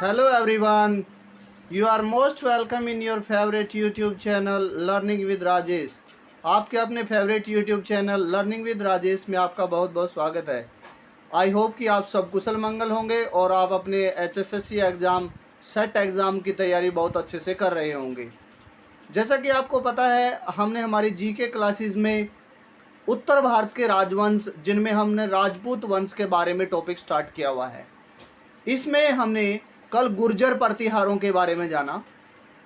Hello everyone, you are most welcome in your favorite YouTube channel Learning with Rajesh. आपके अपने favourite YouTube channel learning with Rajesh में आपका बहुत बहुत स्वागत है। आई होप कि आप सब कुशल मंगल होंगे और आप अपने HSSC एग्ज़ाम सेट एग्ज़ाम की तैयारी बहुत अच्छे से कर रहे होंगे। जैसा कि आपको पता है, हमने हमारी जीके क्लासेस में उत्तर भारत के राजवंश, जिनमें हमने राजपूत वंश के बारे में टॉपिक स्टार्ट किया हुआ है। इसमें हमने कल गुर्जर प्रतिहारों के बारे में जाना,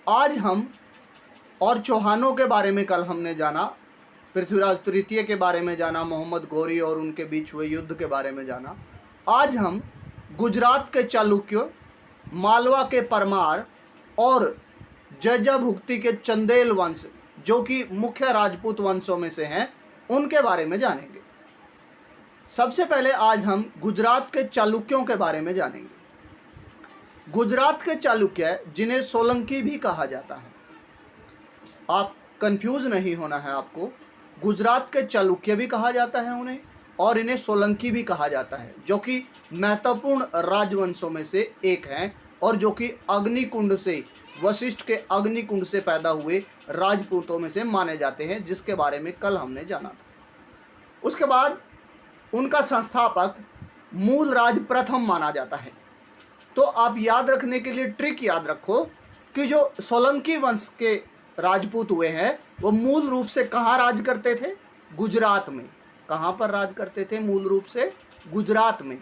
आज हम और चौहानों के बारे में कल हमने जाना, पृथ्वीराज तृतीय के बारे में जाना, मोहम्मद गौरी और उनके बीच हुए युद्ध के बारे में जाना। आज हम गुजरात के चालुक्य, मालवा के परमार और जयजभुक्ति के चंदेल वंश, जो कि मुख्य राजपूत वंशों में से हैं, उनके बारे में जानेंगे। सबसे पहले आज हम गुजरात के चालुक्यों के बारे में जानेंगे। गुजरात के चालुक्य, जिन्हें सोलंकी भी कहा जाता है, आप कंफ्यूज नहीं होना है आपको। गुजरात के चालुक्य भी कहा जाता है उन्हें, और इन्हें सोलंकी भी कहा जाता है, जो कि महत्वपूर्ण राजवंशों में से एक हैं और जो कि अग्निकुंड से, वशिष्ठ के अग्निकुंड से पैदा हुए राजपूतों में से माने जाते हैं, जिसके बारे में कल हमने जाना था। उसके बाद उनका संस्थापक मूलराज प्रथम माना जाता है। तो आप याद रखने के लिए ट्रिक याद रखो कि जो सोलंकी वंश के राजपूत हुए हैं, वो मूल रूप से कहाँ राज करते थे? गुजरात में। कहाँ पर राज करते थे? मूल रूप से गुजरात में।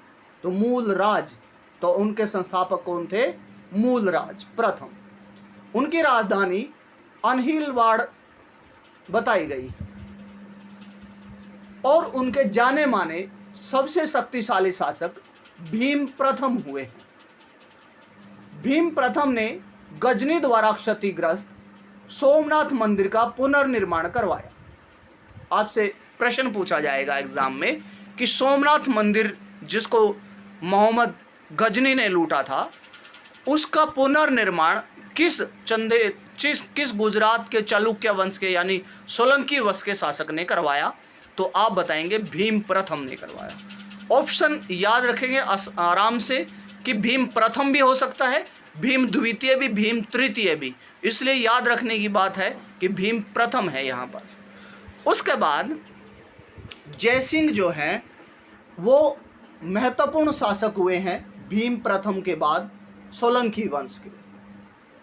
तो मूल राज, तो उनके संस्थापक कौन थे? मूलराज प्रथम। उनकी राजधानी अनहिलवाड़ बताई गई और उनके जाने माने सबसे शक्तिशाली शासक भीम प्रथम हुए हैं। भीम प्रथम ने गजनी द्वारा क्षतिग्रस्त सोमनाथ मंदिर का पुनर्निर्माण करवाया। आपसे प्रश्न पूछा जाएगा एग्जाम में कि सोमनाथ मंदिर, जिसको मोहम्मद गजनी ने लूटा था, उसका पुनर्निर्माण किस गुजरात के चालुक्य वंश के यानी सोलंकी वंश के शासक ने करवाया? तो आप बताएंगे भीम प्रथम ने करवाया। ऑप्शन याद रखेंगे आराम से कि भीम प्रथम भी हो सकता है, भीम द्वितीय भी, भीम तृतीय भी, इसलिए याद रखने की बात है कि भीम प्रथम है यहाँ पर। उसके बाद जयसिंह जो हैं, वो महत्वपूर्ण शासक हुए हैं भीम प्रथम के बाद सोलंकी वंश के,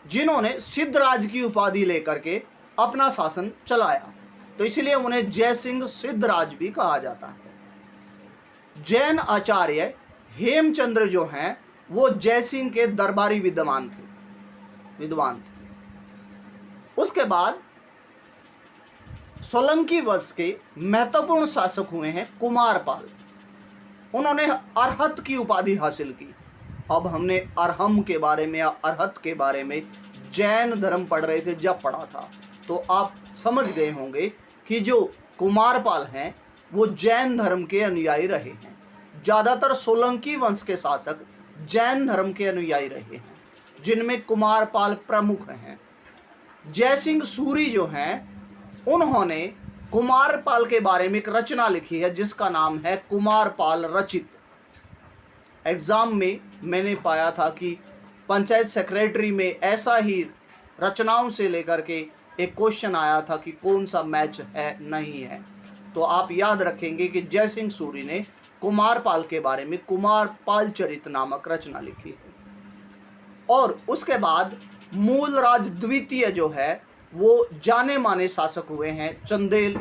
जिन्होंने सिद्धराज की उपाधि लेकर के अपना शासन चलाया। तो इसलिए उन्हें जयसिंह सिद्धराज भी कहा जाता है। जैन आचार्य हेमचंद्र जो हैं, वो जयसिंह के दरबारी विद्वान थे। उसके बाद सोलंकी वंश के महत्वपूर्ण शासक हुए हैं कुमारपाल। उन्होंने अरहत की उपाधि हासिल की। अब हमने अरहम के बारे में या अरहत के बारे में जैन धर्म पढ़ रहे थे जब पढ़ा था, तो आप समझ गए होंगे कि जो कुमारपाल हैं वो जैन धर्म के अनुयायी रहे हैं। ज़्यादातर सोलंकी वंश के शासक जैन धर्म के अनुयायी रहे हैं, जिनमें कुमारपाल प्रमुख हैं। जयसिंह सूरी जो हैं, उन्होंने कुमारपाल के बारे में एक रचना लिखी है जिसका नाम है कुमारपाल रचित। एग्ज़ाम में मैंने पाया था कि पंचायत सेक्रेटरी में ऐसा ही रचनाओं से लेकर के एक क्वेश्चन आया था कि कौन सा मैच है, नहीं है। तो आप याद रखेंगे कि जयसिंह सूरी ने कुमारपाल के बारे में कुमारपाल चरित नामक रचना लिखी है। और उसके बाद मूलराज द्वितीय जो है, वो जाने माने शासक हुए हैं चंदेल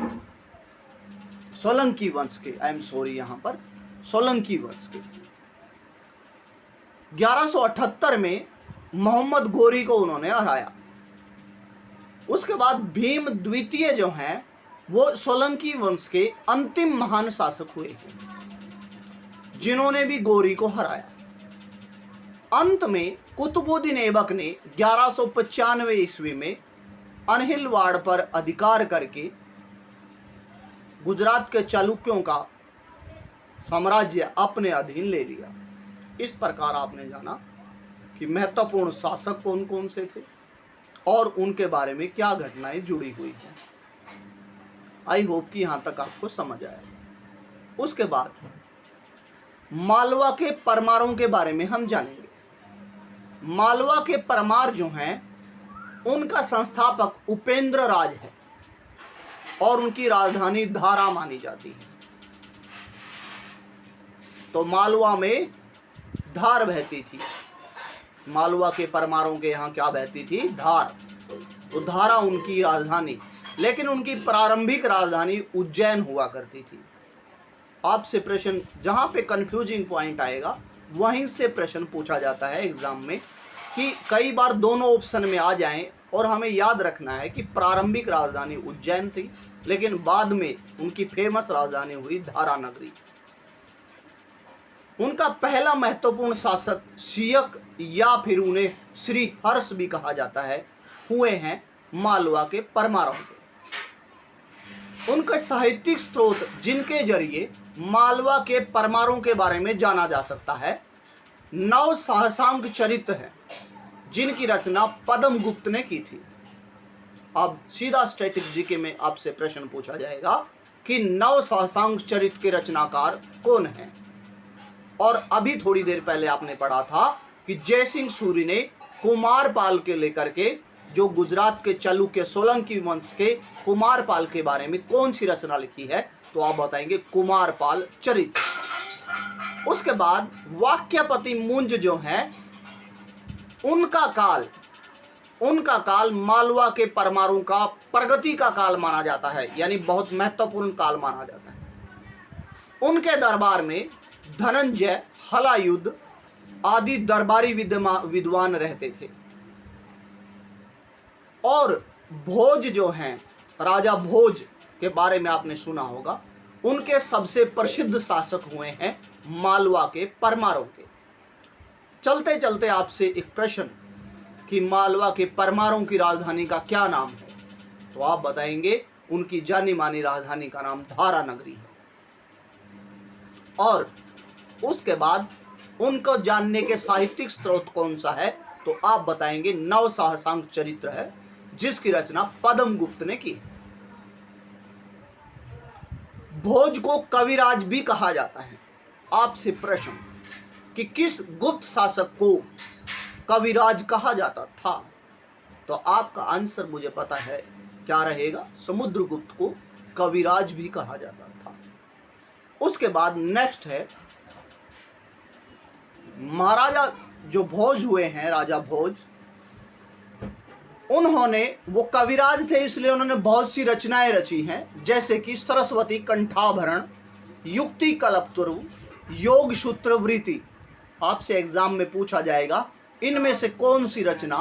सोलंकी वंश के, यहाँ पर सोलंकी वंश के। 1178 में मोहम्मद गौरी को उन्होंने हराया। उसके बाद भीम द्वितीय जो हैं, वो सोलंकी वंश के अंतिम महान शासक हुए हैं, जिन्होंने भी गौरी को हराया। अंत में कुतुबुद्दीन ऐबक ने 1195 ईस्वी में अनहिलवाड़ पर अधिकार करके गुजरात के चालुक्यों का साम्राज्य अपने अधीन ले लिया। इस प्रकार आपने जाना कि महत्वपूर्ण शासक कौन कौन से थे और उनके बारे में क्या घटनाएं जुड़ी हुई हैं। आई होप कि यहाँ तक आपको समझ आया। उसके बाद मालवा के परमारों के बारे में हम जानेंगे। मालवा के परमार जो हैं उनका संस्थापक उपेंद्र राज है और उनकी राजधानी धारा मानी जाती है। तो मालवा में धार बहती थी, मालवा के परमारों के यहाँ क्या बहती थी? धार। तो धारा उनकी राजधानी, लेकिन उनकी प्रारंभिक राजधानी उज्जैन हुआ करती थी। आपसे प्रश्न जहाँ पे कंफ्यूजिंग पॉइंट आएगा वहीं से प्रश्न पूछा जाता है एग्जाम में, कि कई बार दोनों ऑप्शन में आ जाएं और हमें याद रखना है कि प्रारंभिक राजधानी उज्जैन थी, लेकिन बाद में उनकी फेमस राजधानी हुई धारा नगरी। उनका पहला महत्वपूर्ण शासक सियक या फिर उन्हें श्री हर्ष भी कहा जाता है हुए हैं मालवा के परमारों के। उनके साहित्यिक स्रोत जिनके जरिए मालवा के परमारों के बारे में जाना जा सकता है, नव सहसांक चरित्र है जिनकी रचना पद्म गुप्त ने की थी। अब सीधा स्टैटिक जीके में आपसे प्रश्न पूछा जाएगा कि नव सहसांक चरित्र के रचनाकार कौन हैं? और अभी थोड़ी देर पहले आपने पढ़ा था कि जयसिंह सूरी ने कुमारपाल के लेकर के, जो गुजरात के चालुक्य सोलंकी वंश के कुमारपाल के बारे में कौन सी रचना लिखी है? तो आप बताएंगे कुमारपाल चरित्र। उसके बाद वाक्यपति मुंज जो है उनका काल मालवा के परमारों का प्रगति का काल माना जाता है, यानी बहुत महत्वपूर्ण काल माना जाता है। उनके दरबार में धनंजय, हलायुद्ध आदि दरबारी विद्वान रहते थे। और भोज जो हैं, राजा भोज के बारे में आपने सुना होगा, उनके सबसे प्रसिद्ध शासक हुए हैं मालवा के परमारों के। चलते चलते आपसे एक प्रश्न कि मालवा के परमारों की राजधानी का क्या नाम है? तो आप बताएंगे उनकी जानी मानी राजधानी का नाम धारा नगरी है। और उसके बाद उनको जानने के साहित्यिक स्रोत कौन सा है? तो आप बताएंगे नव सहसांक चरित्र है जिसकी रचना पद्म गुप्त ने की। भोज को कविराज भी कहा जाता है। आपसे प्रश्न कि किस गुप्त शासक को कविराज कहा जाता था? तो आपका आंसर मुझे पता है क्या रहेगा, समुद्रगुप्त को कविराज भी कहा जाता था। उसके बाद नेक्स्ट है महाराजा जो भोज हुए हैं, राजा भोज, उन्होंने, वो कविराज थे इसलिए उन्होंने बहुत सी रचनाएं रची हैं, जैसे कि सरस्वती कंठाभरण, युक्ति कल्पतरु, योग सूत्र वृत्ति। आपसे एग्जाम में पूछा जाएगा इनमें से कौन सी रचना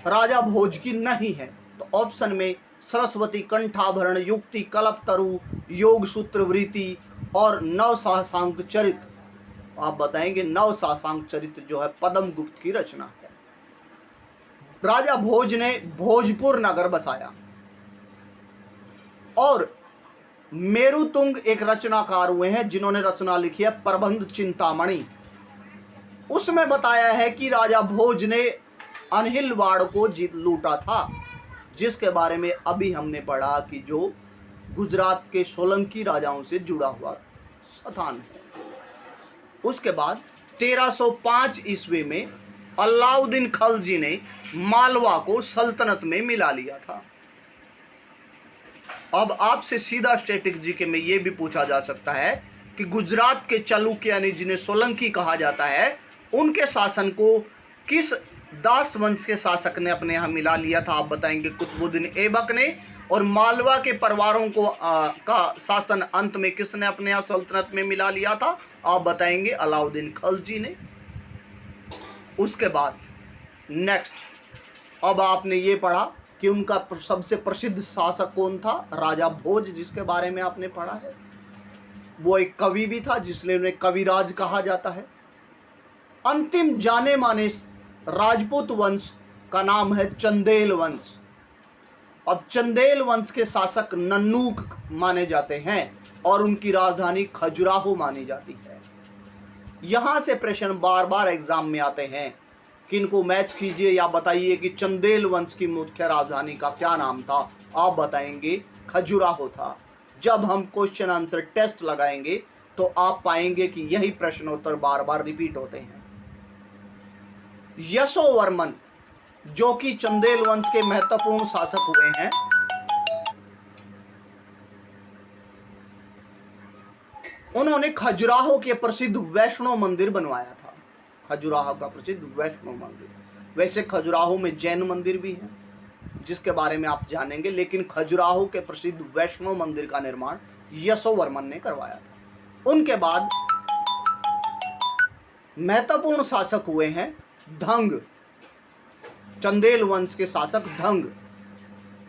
राजा भोज की नहीं है? तो ऑप्शन में सरस्वती कंठाभरण, युक्ति कल्पतरु, योग सूत्र वृत्ति और नव सहसांक चरित्र। आप बताएंगे नव सहसांक चरित्र जो है पद्म गुप्त की रचना है। राजा भोज ने भोजपुर नगर बसाया। और मेरुतुंग एक रचनाकार हुए हैं जिन्होंने रचना लिखी है प्रबंध चिंतामणि। उसमें बताया है कि राजा भोज ने अनहिलवाड़ को जीत लूटा था, जिसके बारे में अभी हमने पढ़ा कि जो गुजरात के सोलंकी राजाओं से जुड़ा हुआ स्थान है। उसके बाद 1305 ईस्वी में अलाउद्दीन खलजी ने मालवा को सल्तनत में मिला लिया था। अब आपसे सीधा स्टैटिक जीके में यह भी पूछा जा सकता है कि गुजरात के चालुक्य यानी जिन्हें सोलंकी कहा जाता है, उनके शासन को किस दास वंश के शासक ने अपने यहाँ मिला लिया था? आप बताएंगे कुतुबुद्दीन ऐबक ने। और मालवा के परिवारों को का शासन अंत में किसने अपने यहाँ सल्तनत में मिला लिया था? आप बताएंगे अलाउद्दीन खलजी ने। उसके बाद नेक्स्ट, अब आपने ये पढ़ा कि उनका सबसे प्रसिद्ध शासक कौन था? राजा भोज, जिसके बारे में आपने पढ़ा है। वो एक कवि भी था जिसलिए उन्हें कविराज कहा जाता है। अंतिम जाने माने राजपूत वंश का नाम है चंदेल वंश। अब चंदेल वंश के शासक नन्नूक माने जाते हैं और उनकी राजधानी खजुराहो मानी जाती है। यहां से प्रश्न बार बार एग्जाम में आते हैं कि इनको मैच कीजिए या बताइए कि चंदेल वंश की मुख्य राजधानी का क्या नाम था? आप बताएंगे खजुराहो था। जब हम क्वेश्चन आंसर टेस्ट लगाएंगे तो आप पाएंगे कि यही प्रश्नोत्तर बार बार रिपीट होते हैं। यशोवर्मन, जो कि चंदेल वंश के महत्वपूर्ण शासक हुए हैं, उन्होंने खजुराहो के प्रसिद्ध वैष्णो मंदिर बनवाया था। खजुराहो का प्रसिद्ध वैष्णो मंदिर। वैसे खजुराहो में जैन मंदिर भी है जिसके बारे में आप जानेंगे, लेकिन खजुराहो के प्रसिद्ध वैष्णो मंदिर का निर्माण यशोवर्मन ने करवाया था। उनके बाद महत्वपूर्ण शासक हुए हैं धंग। चंदेल वंश के शासक धंग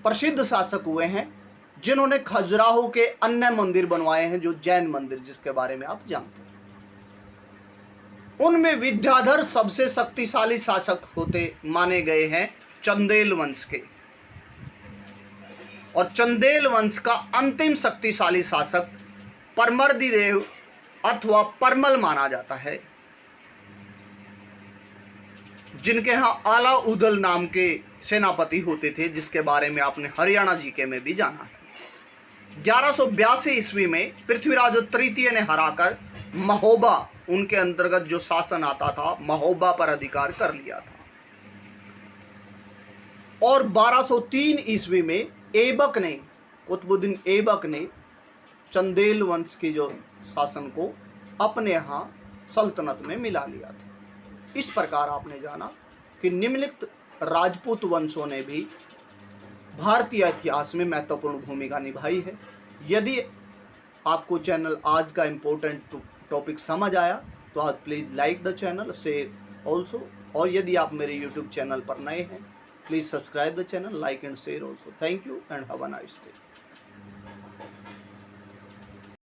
प्रसिद्ध शासक हुए हैं, जिन्होंने खजुराहो के अन्य मंदिर बनवाए हैं, जो जैन मंदिर, जिसके बारे में आप जानते हैं। उनमें विद्याधर सबसे शक्तिशाली शासक होते माने गए हैं चंदेल वंश के, और चंदेल वंश का अंतिम शक्तिशाली शासक परमर्दिदेव अथवा परमल माना जाता है, जिनके यहाँ आला उदल नाम के सेनापति होते थे, जिसके बारे में आपने हरियाणा जीके में भी जाना है। 1182 ईस्वी में पृथ्वीराज तृतीय ने हराकर महोबा, उनके अंतर्गत जो शासन आता था, महोबा पर अधिकार कर लिया था। और 1203 ईस्वी में ऐबक ने, कुतुबुद्दीन ऐबक ने चंदेल वंश की जो शासन को अपने यहाँ सल्तनत में मिला लिया था। इस प्रकार आपने जाना कि निम्नलिखित राजपूत वंशों ने भी भारतीय इतिहास में महत्वपूर्ण भूमिका निभाई है। यदि आपको चैनल आज का इम्पोर्टेंट टॉपिक समझ आया तो आप please like the channel, share also, और यदि आप मेरे यूट्यूब चैनल पर नए हैं, please subscribe the channel, like and share also. Thank you and have a nice day.